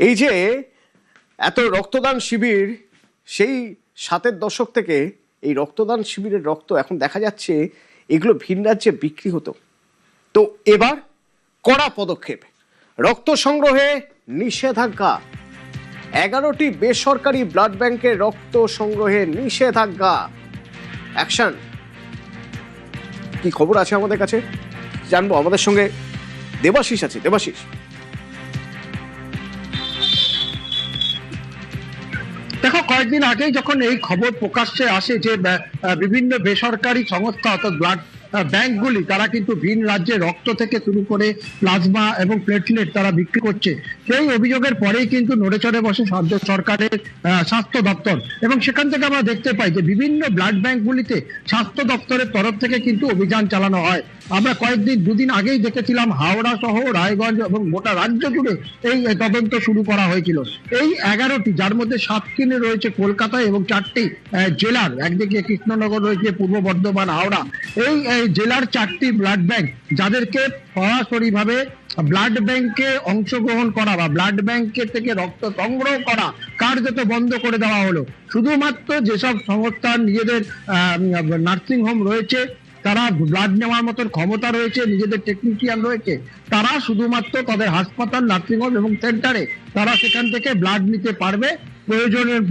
এই যে এত রক্তদান শিবির, সেই 7-এর দশক থেকে এই রক্তদান শিবিরের রক্ত এখন দেখা যাচ্ছে এগুলো ভিন রাজ্যে বিক্রি হতো। তো এবার কড়া পদক্ষেপ, রক্ত সংগ্রহে নিষেধাজ্ঞা। 11টি বেসরকারি ব্লাড ব্যাংকের রক্ত সংগ্রহে নিষেধাজ্ঞা। অ্যাকশন। কি খবর আছে আমাদের কাছে জানবো, আমাদের সঙ্গে দেবাশিস আছে। দেবাশিস, দেখো, কয়েকদিন আগেই যখন এই খবর প্রকাশ্যে আসে যে বিভিন্ন বেসরকারি সংস্থা অর্থাৎ ব্লাড ব্যাংকগুলি তারা কিন্তু ভিন রাজ্যে রক্ত থেকে শুরু করে প্লাজমা এবং প্লেটলেট তারা বিক্রি করছে, সেই অভিযোগের পরেই কিন্তু নড়েচড়ে বসে রাজ্য সরকারের স্বাস্থ্য দপ্তর। এবং সেখান থেকে আমরা দেখতে পাই যে বিভিন্ন ব্লাড ব্যাংকগুলিতে স্বাস্থ্য দপ্তরের তরফ থেকে কিন্তু অভিযান চালানো হয়। আমরা দুদিন আগেই দেখেছিলাম হাওড়া সহ রায়গঞ্জ এবং গোটা রাজ্য জুড়ে এই তদন্ত শুরু করা হয়েছিল। এই 11টি, যার মধ্যে 7টি রয়েছে কলকাতায় এবং 4টি জেলার, একদিকে কৃষ্ণনগর রয়েছে, পূর্ব বর্ধমান, হাওড়া, এই জেলার 4টি ব্লাড ব্যাংক যাদেরকে সরাসরিভাবে ব্লাড ব্যাংকে অংশগ্রহণ করা বা ব্লাড ব্যাংকের থেকে রক্ত সংগ্রহ করা কার্যত বন্ধ করে দেওয়া হলো। শুধুমাত্র যেসব সংস্থার নিজেদের নার্সিং হোম রয়েছে, তারা ব্লাড নেওয়ার মতন ক্ষমতা রয়েছে, নিজেদের টেকনিশিয়ান রয়েছে, তারা শুধুমাত্র তাদের হাসপাতাল, নার্সিং হোম এবং সেন্টারে তারা সেখান থেকে ব্লাড নিতে পারবে প্রয়োজনের,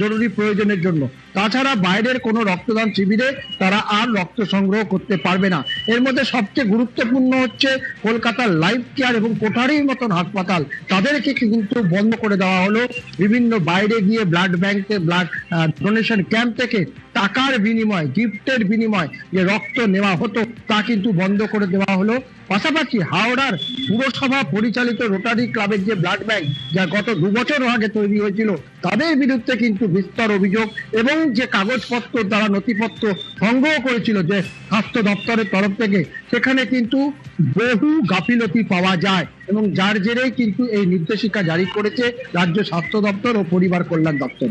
জরুরি প্রয়োজনের জন্য। তাছাড়া বাইরের কোনো রক্তদান শিবিরে তারা আর রক্ত সংগ্রহ করতে পারবে না। এর মধ্যে সবচেয়ে গুরুত্বপূর্ণ হচ্ছে কলকাতার লাইফ কেয়ার এবং কোঠারির মতন হাসপাতাল, তাদেরকে কিন্তু বন্ধ করে দেওয়া হলো। বিভিন্ন বাইরে গিয়ে ব্লাড ব্যাংকে, ব্লাড ডোনেশন ক্যাম্প থেকে টাকার বিনিময়, গিফটের বিনিময় যে রক্ত নেওয়া হতো তা কিন্তু বন্ধ করে দেওয়া হলো। পাশাপাশি হাওড়ার পুরসভা পরিচালিত রোটারি ক্লাবের যে ব্লাড ব্যাংক, যা গত 2 বছর আগে তৈরি হয়েছিল, তাদের বিরুদ্ধে কিন্তু বিস্তর অভিযোগ এবং যে কাগজপত্র তারা নথিপত্র সংগ্রহ করেছিল যে স্বাস্থ্য দপ্তরের তরফ থেকে, সেখানে কিন্তু বহু গাফিলতি পাওয়া যায় এবং যার জেরেই কিন্তু এই নির্দেশিকা জারি করেছে রাজ্য স্বাস্থ্য দপ্তর ও পরিবার কল্যাণ দপ্তর।